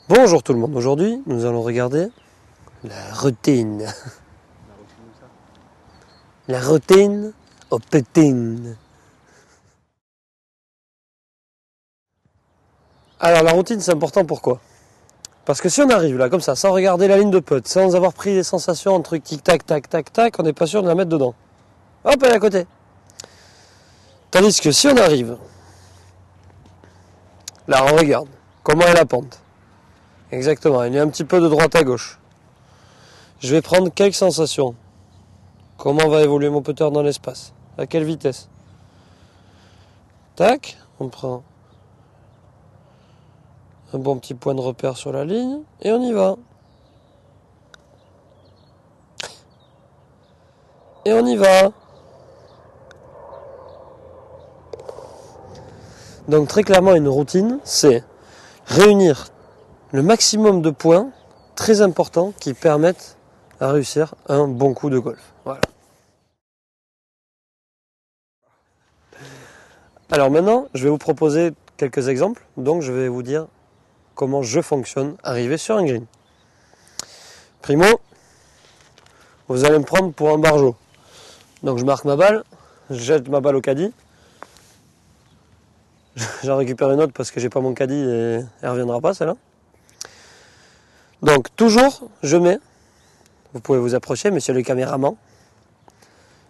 Bonjour tout le monde, aujourd'hui nous allons regarder la routine. La routine au pétine. Alors la routine c'est important pourquoi? Parce que si on arrive là comme ça, sans regarder la ligne de putt, sans avoir pris les sensations en truc tic tac tac tac tac, on n'est pas sûr de la mettre dedans. Hop, elle est à côté. Tandis que si on arrive, là on regarde, comment est la pente? Exactement, il y a un petit peu de droite à gauche. Je vais prendre quelques sensations. Comment va évoluer mon putter dans l'espace? À quelle vitesse? Tac, on prend un bon petit point de repère sur la ligne et on y va. Et on y va. Donc très clairement une routine, c'est réunir le maximum de points très importants qui permettent à réussir un bon coup de golf. Voilà. Alors maintenant, je vais vous proposer quelques exemples. Donc je vais vous dire comment je fonctionne arrivé sur un green. Primo, vous allez me prendre pour un barjo. Donc je marque ma balle, je jette ma balle au caddie. J'en récupère une autre parce que j'ai pas mon caddie et elle reviendra pas celle-là. Donc toujours je mets, vous pouvez vous approcher messieurs les caméramans,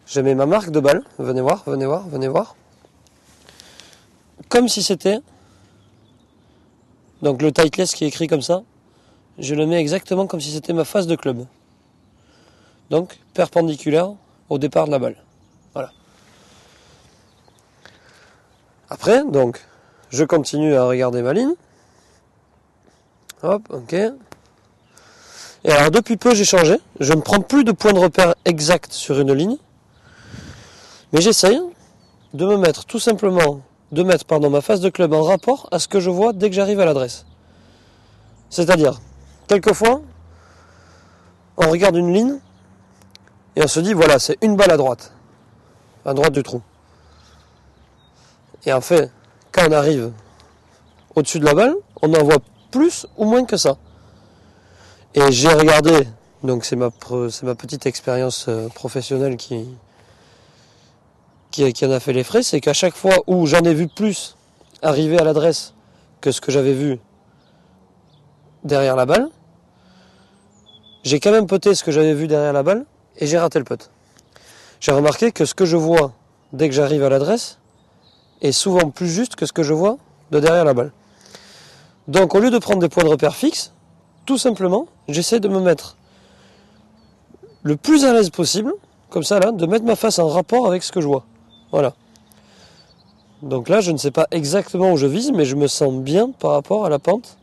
je mets ma marque de balle, venez voir, venez voir, venez voir. Comme si c'était, donc le Titleist qui est écrit comme ça, je le mets exactement comme si c'était ma face de club. Donc perpendiculaire au départ de la balle. Voilà. Après, donc, je continue à regarder ma ligne. Hop, ok. Et alors depuis peu j'ai changé. Je ne prends plus de point de repère exact sur une ligne. Mais j'essaye de me mettre tout simplement, ma face de club en rapport à ce que je vois dès que j'arrive à l'adresse. C'est-à-dire, quelquefois, on regarde une ligne et on se dit, voilà, c'est une balle à droite du trou. Et en fait, quand on arrive au-dessus de la balle, on en voit plus ou moins que ça. Et j'ai regardé, donc c'est ma petite expérience professionnelle qui en a fait les frais, c'est qu'à chaque fois où j'en ai vu plus arriver à l'adresse que ce que j'avais vu derrière la balle, j'ai quand même putté ce que j'avais vu derrière la balle et j'ai raté le putt. J'ai remarqué que ce que je vois dès que j'arrive à l'adresse est souvent plus juste que ce que je vois de derrière la balle. Donc au lieu de prendre des points de repère fixes, tout simplement, j'essaie de me mettre le plus à l'aise possible, comme ça là, de mettre ma face en rapport avec ce que je vois. Voilà. Donc là, je ne sais pas exactement où je vise, mais je me sens bien par rapport à la pente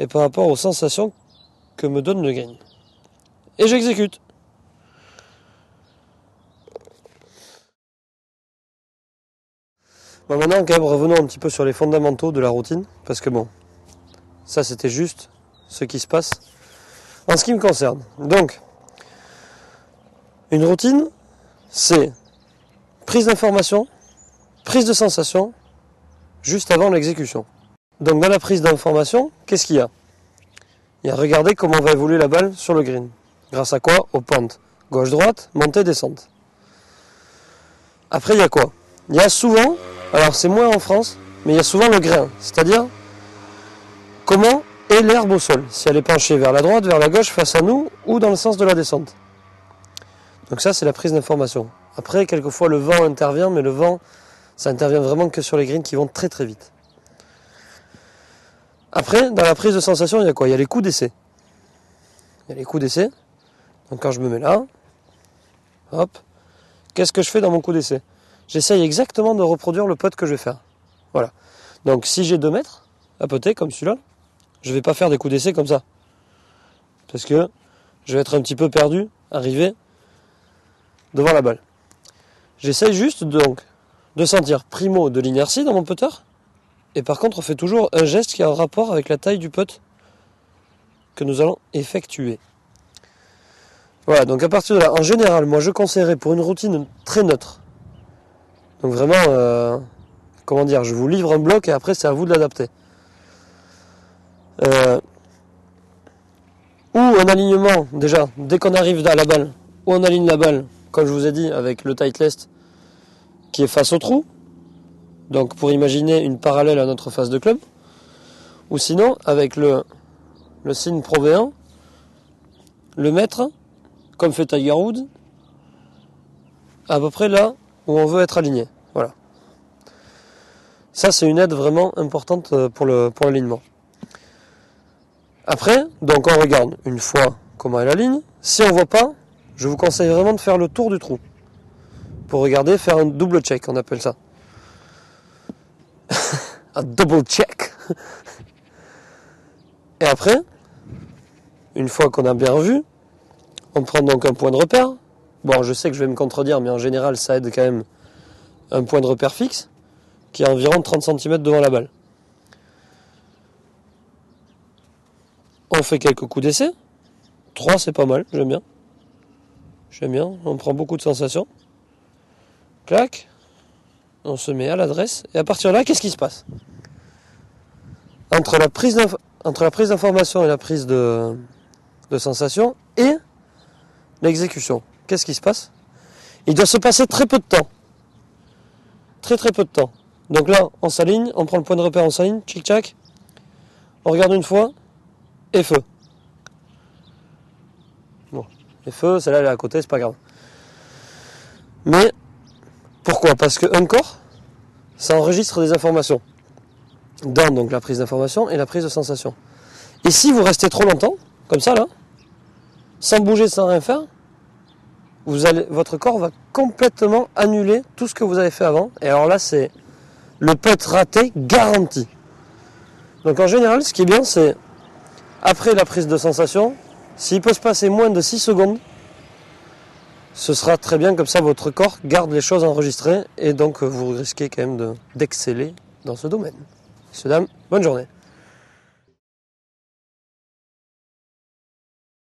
et par rapport aux sensations que me donne le green. Et j'exécute. Bon, maintenant, quand même, revenons un petit peu sur les fondamentaux de la routine, parce que bon, ça c'était juste ce qui se passe en ce qui me concerne. Donc, une routine, c'est prise d'information, prise de sensation, juste avant l'exécution. Donc dans la prise d'information, qu'est-ce qu'il y a? Il y a regarder comment va évoluer la balle sur le green. Grâce à quoi? Aux pentes. Gauche-droite, montée, descente. Après, il y a quoi? Il y a souvent, alors c'est moins en France, mais il y a souvent le grain. C'est-à-dire, comment est l'herbe au sol? Si elle est penchée vers la droite, vers la gauche, face à nous, ou dans le sens de la descente. Donc ça, c'est la prise d'information. Après, quelquefois, le vent intervient, mais le vent, ça intervient vraiment que sur les greens qui vont très très vite. Après, dans la prise de sensation, il y a quoi? Il y a les coups d'essai. Il y a les coups d'essai. Donc quand je me mets là, hop, qu'est-ce que je fais dans mon coup d'essai? J'essaye exactement de reproduire le putt que je vais faire. Voilà. Donc si j'ai 2 mètres à putter comme celui-là, je ne vais pas faire des coups d'essai comme ça. Parce que je vais être un petit peu perdu, arrivé devant la balle. J'essaye juste donc de sentir primo de l'inertie dans mon putter. Et par contre, on fait toujours un geste qui a un rapport avec la taille du putt que nous allons effectuer. Voilà, donc à partir de là, en général, moi je conseillerais pour une routine très neutre. Donc vraiment, je vous livre un bloc et après c'est à vous de l'adapter. ou un alignement, déjà, dès qu'on arrive à la balle, ou on aligne la balle, comme je vous ai dit, avec le Titleist qui est face au trou, donc pour imaginer une parallèle à notre face de club, ou sinon avec le signe Pro V1, le mettre, comme fait Tiger Woods, à peu près là où on veut être aligné. Voilà. Ça, c'est une aide vraiment importante pour l'alignement. Après, donc on regarde une fois comment est la ligne. Si on ne voit pas, je vous conseille vraiment de faire le tour du trou. Pour regarder, faire un double check, on appelle ça. Un double check. Et après, une fois qu'on a bien revu, on prend donc un point de repère. Bon, je sais que je vais me contredire, mais en général, ça aide quand même un point de repère fixe, qui est à environ 30 cm devant la balle. On fait quelques coups d'essai. 3, c'est pas mal, j'aime bien. J'aime bien, on prend beaucoup de sensations. Clac. On se met à l'adresse. Et à partir de là, qu'est-ce qui se passe ? Entre la prise d'information et la prise de sensation et l'exécution, qu'est-ce qui se passe ? Il doit se passer très peu de temps. Très peu de temps. Donc là, on s'aligne, on prend le point de repère, on s'aligne, tchic-tchac. On regarde une fois, et feu. Bon, et feu, celle-là elle est à côté, c'est pas grave. Mais, pourquoi ? Parce que un corps, ça enregistre des informations. Dans donc la prise d'information et la prise de sensation. Et si vous restez trop longtemps, comme ça là, sans bouger, sans rien faire, votre corps va complètement annuler tout ce que vous avez fait avant. Et alors là, c'est le putt raté garanti. Donc en général, ce qui est bien, c'est après la prise de sensation, s'il peut se passer moins de 6 secondes, ce sera très bien, comme ça votre corps garde les choses enregistrées et donc vous risquez quand même d'exceller dans ce domaine. Messieurs, dames, bonne journée.